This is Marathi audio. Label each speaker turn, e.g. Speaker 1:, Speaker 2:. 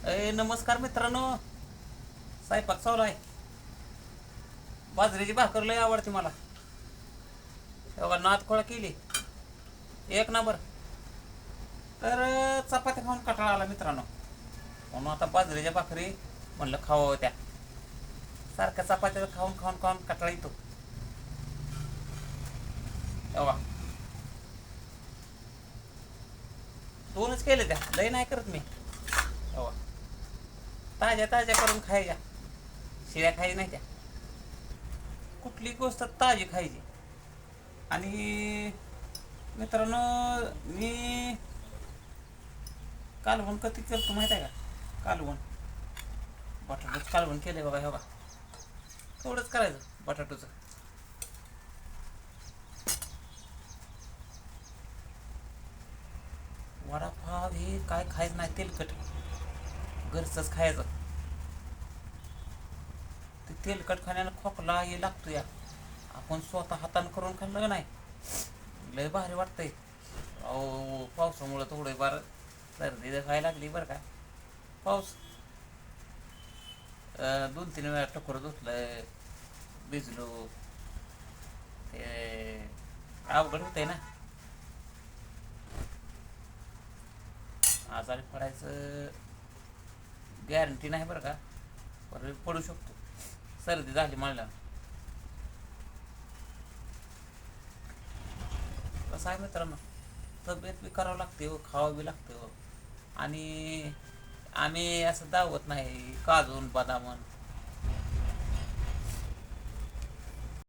Speaker 1: नमस्कार मित्रांनो. स्वयंपाक चालू आहे. बाजरीची भाकर लय आवडते मला. तेव्हा नादखोळा केली एक नंबर. तर चपात्या खाऊन कटाळा आला मित्रांनो, म्हणून आता बाजरीच्या भाकरी म्हणलं खावं त्या. सारख्या चपात्या खाऊन खाऊन खाऊन कटाळा येतो. तेव्हा दोनच केले त्या, लय नाही करत मी. तेव्हा ताज्या ताज्या करून खायच्या, शिळ्या खायच्या नाही त्या. कुठली गोष्ट ताजी खायची. आणि मित्रांनो, मी कालवण कधी केलं माहिती आहे का? कालवण बटाटोच कालवण केले बघा. हे बघा, थोडंच करायचं बटाटोचं. वडापाव हे काय खायचं नाही, तेलकट. घरचंच खायचं. ते तेलकट खाण्याला खोकला हे लागतो या. आपण स्वतः हातानं करून खाल्लं का नाही, लय भारी वाटतंय. अहो, पावसामुळं थोडं बार सर्दी व्हायला लागली बरं का. पाऊस 2-3 वेळा टकोर धुतलंय, भिजलो. ते अवघड होतंय ना. आजारी पडायचं गॅरंटी नाही बरं का, पण पडू शकतो सर्दी झाली मला. कसं आहे मित्रांनो, तब्येत बी करावं लागते हो, खावं बी लागते हो. आणि आम्ही असं दावत नाही काजून बदामन.